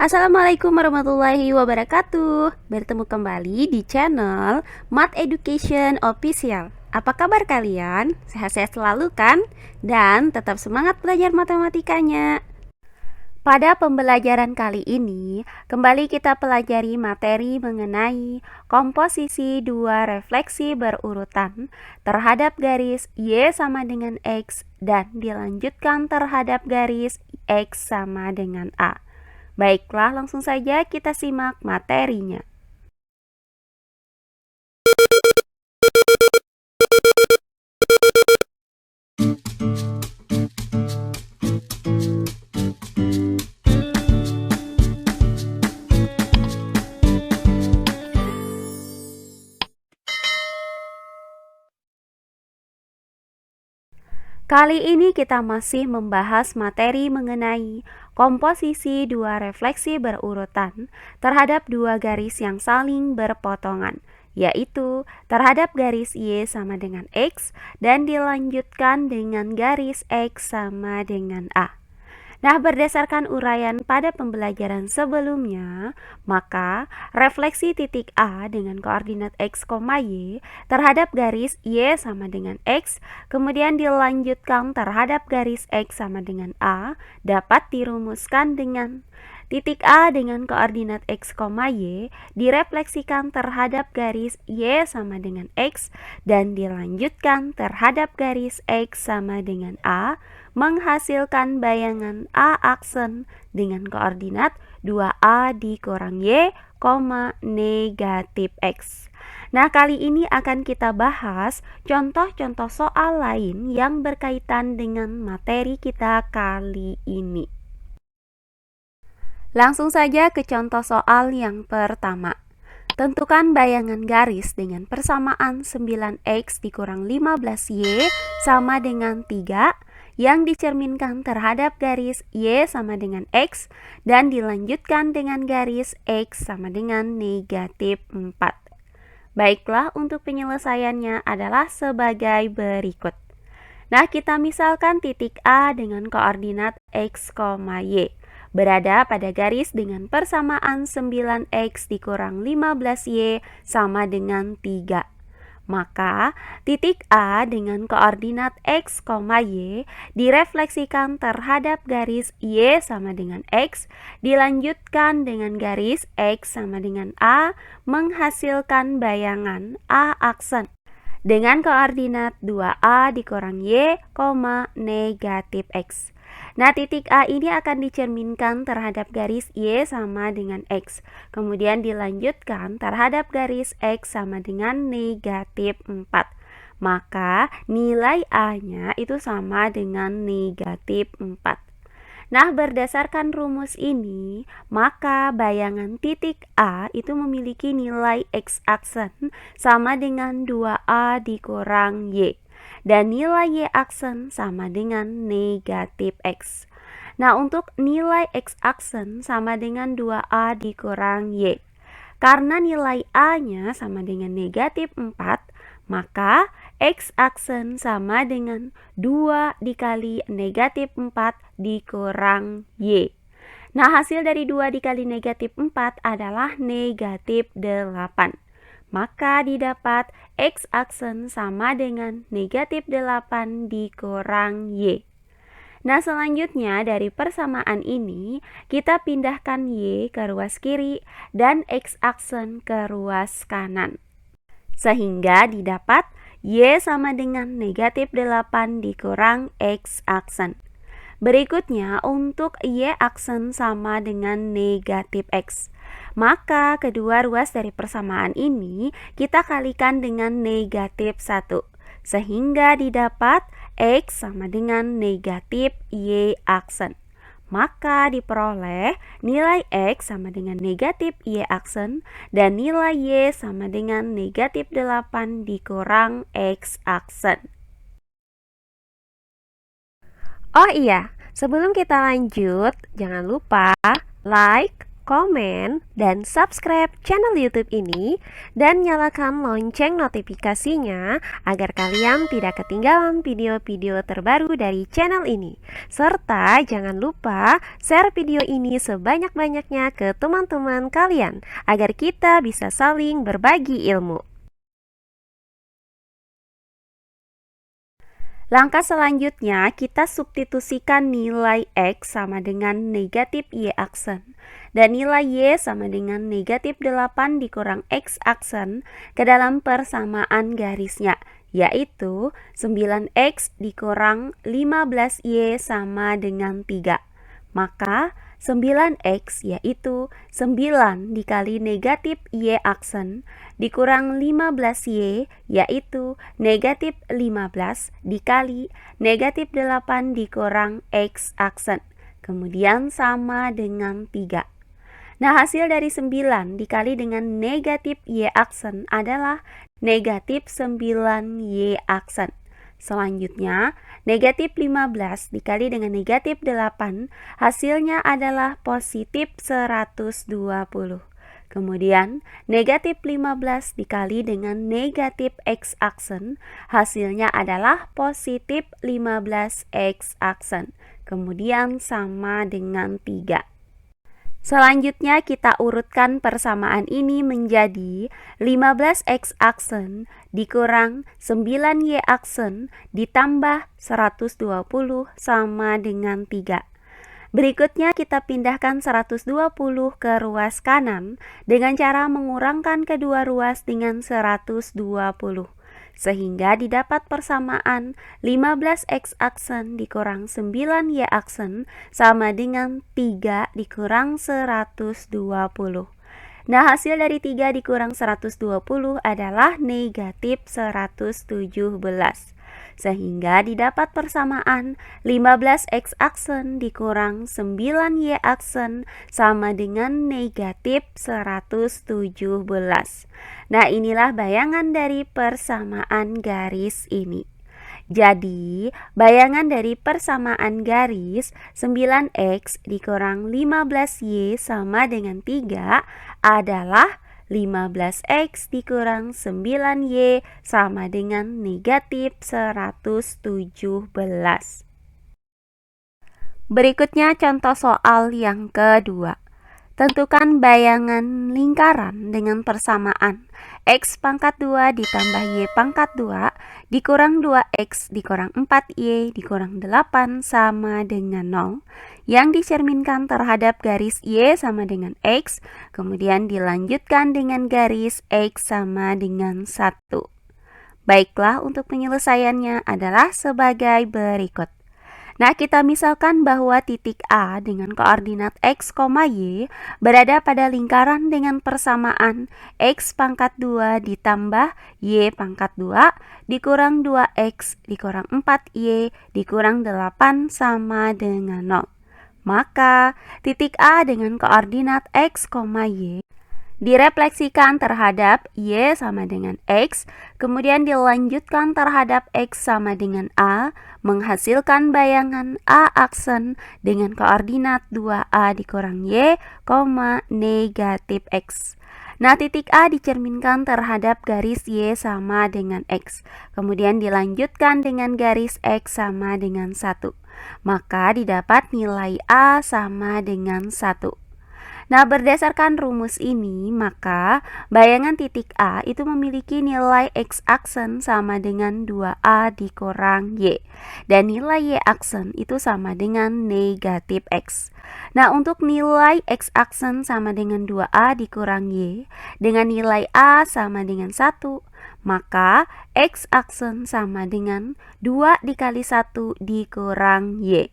Assalamualaikum warahmatullahi wabarakatuh. Bertemu kembali di channel Math Education Official. Apa kabar kalian? Sehat-sehat selalu kan? Dan tetap semangat belajar matematikanya. Pada pembelajaran kali ini, kembali kita pelajari materi mengenai komposisi dua refleksi berurutan terhadap garis Y sama dengan X dan dilanjutkan terhadap garis X sama dengan A. Baiklah, langsung saja kita simak materinya. Kali ini kita masih membahas materi mengenai komposisi dua refleksi berurutan terhadap dua garis yang saling berpotongan, yaitu terhadap garis Y sama dengan X dan dilanjutkan dengan garis X sama dengan A. Nah, berdasarkan uraian pada pembelajaran sebelumnya, maka refleksi titik A dengan koordinat X, Y terhadap garis Y sama dengan X, kemudian dilanjutkan terhadap garis X sama dengan A, dapat dirumuskan dengan titik A dengan koordinat X, Y direfleksikan terhadap garis Y sama dengan X dan dilanjutkan terhadap garis X sama dengan A, menghasilkan bayangan A aksen dengan koordinat 2A dikurang Y, negatif X. Nah, kali ini akan kita bahas contoh-contoh soal lain yang berkaitan dengan materi kita kali ini. Langsung saja ke contoh soal yang pertama. Tentukan bayangan garis dengan persamaan 9X dikurang 15Y sama dengan 3 yang dicerminkan terhadap garis Y sama dengan X dan dilanjutkan dengan garis X sama dengan negatif 4. Baiklah, untuk penyelesaiannya adalah sebagai berikut. Nah, kita misalkan titik A dengan koordinat X, Y berada pada garis dengan persamaan 9X dikurang 15Y sama dengan 3. Maka titik A dengan koordinat X, Y direfleksikan terhadap garis Y sama dengan X, dilanjutkan dengan garis X sama dengan A, menghasilkan bayangan A aksen dengan koordinat 2A dikurang Y, negatif X. Nah, titik A ini akan dicerminkan terhadap garis Y sama dengan X, kemudian dilanjutkan terhadap garis X sama dengan negatif 4. Maka nilai A-nya itu sama dengan negatif 4. Nah, berdasarkan rumus ini, maka bayangan titik A itu memiliki nilai X aksen sama dengan 2A dikurang Y. Dan nilai Y aksen sama dengan negatif X. Nah, untuk nilai X aksen sama dengan 2A dikurang Y. Karena nilai A-nya sama dengan negatif 4, maka X aksen sama dengan 2 dikali negatif 4 dikurang Y. Nah, hasil dari 2 dikali negatif 4 adalah negatif 8. Maka didapat X aksen sama dengan negatif 8 dikurang Y. Nah, selanjutnya dari persamaan ini, kita pindahkan Y ke ruas kiri dan X aksen ke ruas kanan. Sehingga didapat Y sama dengan negatif 8 dikurang X aksen. Berikutnya, untuk Y aksen sama dengan negatif X, maka kedua ruas dari persamaan ini kita kalikan dengan negatif 1, sehingga didapat X sama dengan negatif Y aksen. Maka diperoleh nilai X sama dengan negatif Y aksen dan nilai Y sama dengan negatif 8 dikurang X aksen. Oh iya, sebelum kita lanjut, jangan lupa like, komen, dan subscribe channel YouTube ini dan nyalakan lonceng notifikasinya agar kalian tidak ketinggalan video-video terbaru dari channel ini. Serta jangan lupa share video ini sebanyak-banyaknya ke teman-teman kalian agar kita bisa saling berbagi ilmu. Langkah selanjutnya, kita substitusikan nilai X sama dengan negatif Y aksen dan nilai Y sama dengan negatif 8 dikurang X aksen ke dalam persamaan garisnya, yaitu 9X dikurang 15Y sama dengan 3. Maka 9X yaitu 9 dikali negatif Y aksen dikurang 15Y yaitu negatif 15 dikali negatif 8 dikurang X aksen. Kemudian sama dengan 3. Nah, hasil dari 9 dikali dengan negatif Y aksen adalah negatif 9Y aksen. Selanjutnya, negatif 15 dikali dengan negatif 8, hasilnya adalah positif 120. Kemudian, negatif 15 dikali dengan negatif X aksen, hasilnya adalah positif 15X aksen. Kemudian sama dengan 3. Selanjutnya kita urutkan persamaan ini menjadi 15X aksen dikurang 9Y aksen ditambah 120 sama dengan 3. Berikutnya kita pindahkan 120 ke ruas kanan dengan cara mengurangkan kedua ruas dengan 120. Sehingga didapat persamaan 15X aksen dikurang 9Y aksen sama dengan 3 dikurang 120. Nah, hasil dari 3 dikurang 120 adalah negatif 117. Sehingga didapat persamaan 15X aksen dikurang 9Y aksen sama dengan negatif 117. Nah, inilah bayangan dari persamaan garis ini. Jadi, bayangan dari persamaan garis 9X dikurang 15Y sama dengan 3 adalah 15X dikurang 9Y sama dengan negatif 117. Berikutnya contoh soal yang kedua. Tentukan bayangan lingkaran dengan persamaan X pangkat 2 ditambah Y pangkat 2 dikurang 2X dikurang 4Y dikurang 8 sama dengan 0 yang dicerminkan terhadap garis Y sama dengan X, kemudian dilanjutkan dengan garis X sama dengan 1. Baiklah, untuk penyelesaiannya adalah sebagai berikut. Nah, kita misalkan bahwa titik A dengan koordinat X, Y berada pada lingkaran dengan persamaan X pangkat 2 ditambah Y pangkat 2 dikurang 2X dikurang 4Y dikurang 8 sama dengan 0. Maka, titik A dengan koordinat X, Y direfleksikan terhadap Y sama dengan X, kemudian dilanjutkan terhadap X sama dengan A, menghasilkan bayangan A aksen dengan koordinat 2A dikurang Y, negatif X. Nah, titik A dicerminkan terhadap garis Y sama dengan X, kemudian dilanjutkan dengan garis X sama dengan 1. Maka didapat nilai A sama dengan 1. Nah, berdasarkan rumus ini, maka bayangan titik A itu memiliki nilai X aksen sama dengan 2A dikurang Y. Dan nilai Y aksen itu sama dengan negatif X. Nah, untuk nilai X aksen sama dengan 2A dikurang Y, dengan nilai A sama dengan 1, maka X aksen sama dengan 2 dikali 1 dikurang Y.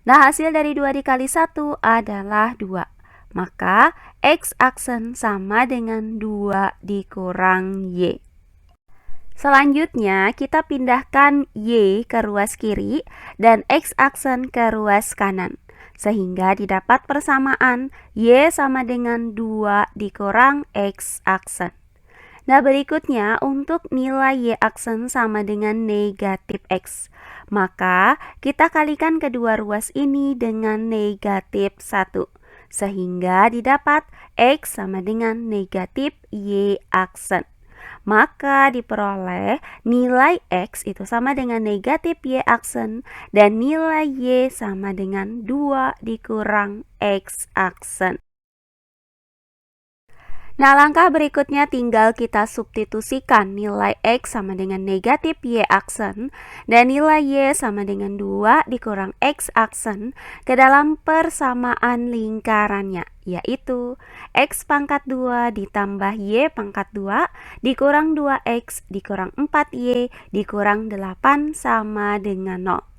Nah, hasil dari 2 dikali 1 adalah 2. Maka X aksen sama dengan 2 dikurang Y. Selanjutnya kita pindahkan Y ke ruas kiri dan X aksen ke ruas kanan, sehingga didapat persamaan Y sama dengan 2 dikurang X aksen. Nah, berikutnya untuk nilai Y aksen sama dengan negatif X, maka kita kalikan kedua ruas ini dengan negatif 1. sehingga didapat X sama dengan negatif Y aksen. Maka diperoleh nilai X itu sama dengan negatif Y aksen dan nilai Y sama dengan 2 dikurang X aksen. Nah, langkah berikutnya tinggal kita substitusikan nilai X sama dengan negatif Y aksen dan nilai Y sama dengan 2 dikurang X aksen ke dalam persamaan lingkarannya, yaitu X pangkat 2 ditambah Y pangkat 2 dikurang 2X dikurang 4Y dikurang 8 sama dengan 0.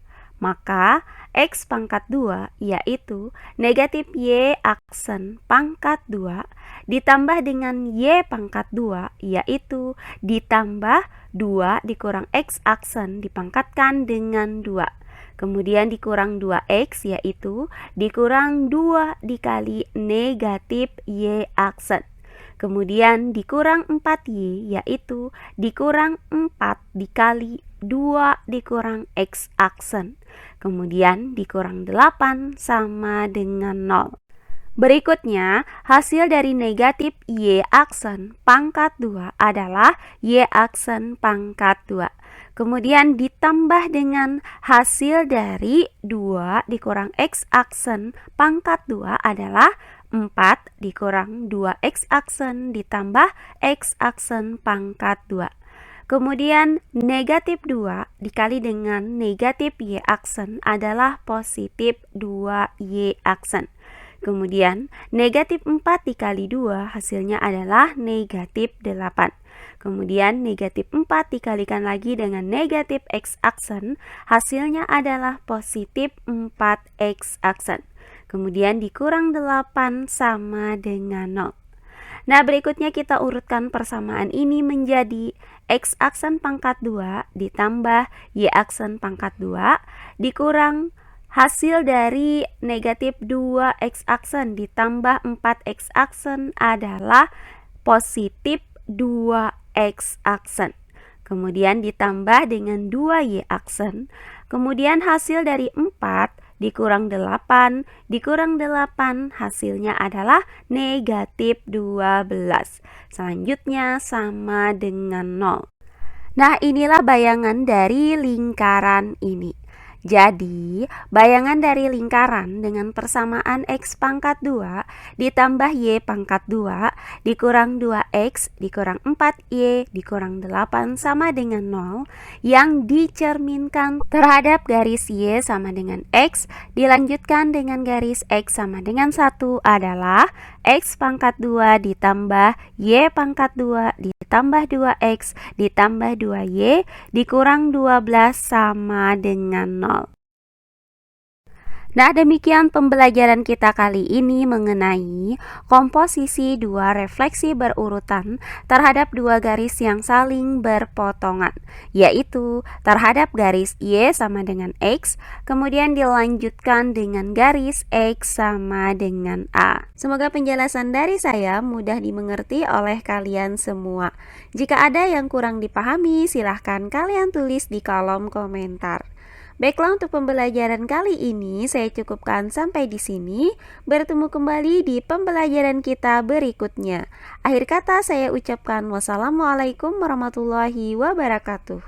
Maka X pangkat 2 yaitu negatif Y aksen pangkat 2 ditambah dengan Y pangkat 2 yaitu ditambah 2 dikurang X aksen dipangkatkan dengan 2. Kemudian dikurang 2X yaitu dikurang 2 dikali negatif Y aksen. Kemudian dikurang 4Y yaitu dikurang 4 dikali 2 dikurang X aksen. Kemudian dikurang 8 sama dengan 0. Berikutnya, hasil dari negatif Y aksen pangkat 2 adalah Y aksen pangkat 2. Kemudian ditambah dengan hasil dari 2 dikurang X aksen pangkat 2 adalah 4 dikurang 2X aksen ditambah X aksen pangkat 2. Kemudian negatif 2 dikali dengan negatif Y aksen adalah positif 2Y aksen. Kemudian negatif 4 dikali 2 hasilnya adalah negatif 8. Kemudian negatif 4 dikalikan lagi dengan negatif X aksen hasilnya adalah positif 4X aksen. Kemudian dikurang 8 sama dengan 0. Nah, berikutnya kita urutkan persamaan ini menjadi X aksen pangkat 2 ditambah Y aksen pangkat 2 dikurang hasil dari negatif 2X aksen ditambah 4X aksen adalah positif 2X aksen. Kemudian ditambah dengan 2Y aksen. Kemudian hasil dari 4 dikurang 8 hasilnya adalah negatif 12. Selanjutnya sama dengan 0. Nah, inilah bayangan dari lingkaran ini. Jadi, bayangan dari lingkaran dengan persamaan X pangkat 2 ditambah Y pangkat 2 dikurang 2X dikurang 4Y dikurang 8 sama dengan 0 yang dicerminkan terhadap garis Y sama dengan X dilanjutkan dengan garis X sama dengan 1 adalah X pangkat 2 ditambah Y pangkat 2 ditambah 2X ditambah 2Y dikurang 12 sama dengan 0. Nah, demikian pembelajaran kita kali ini mengenai komposisi dua refleksi berurutan terhadap dua garis yang saling berpotongan, yaitu terhadap garis Y sama dengan X, kemudian dilanjutkan dengan garis X sama dengan A. Semoga penjelasan dari saya mudah dimengerti oleh kalian semua. Jika ada yang kurang dipahami, silahkan kalian tulis di kolom komentar. Baiklah, untuk pembelajaran kali ini saya cukupkan sampai di sini. Bertemu kembali di pembelajaran kita berikutnya. Akhir kata saya ucapkan wassalamualaikum warahmatullahi wabarakatuh.